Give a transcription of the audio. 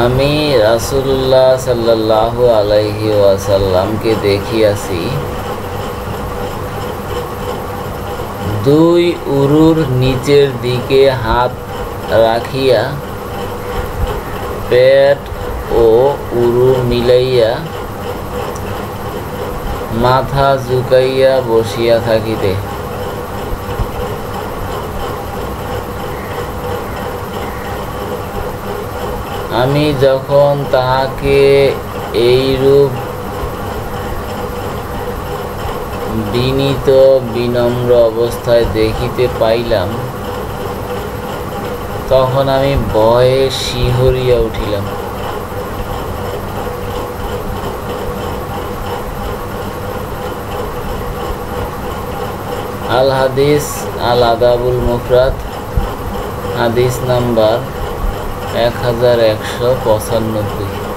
আমি রাসূলুল্লাহ সাল্লাল্লাহু আলাইহি ওয়াসাল্লামকে দেখিয়াছি দুই উরুর নিচের দিকে হাত রাখিয়া পেট ও উরু মিলাইয়া মাথা ঝুঁকাইয়া বসিয়া থাকিতে। আমি যখন তাহাকে এইরূপ বিনীত বিনম্র অবস্থায় দেখিতে পাইলাম, তখন আমি ভয়ে শিহরিয়া উঠিলাম। আল হাদিস আল আদাবুল মুফরাদ, হাদিস নাম্বার 1195।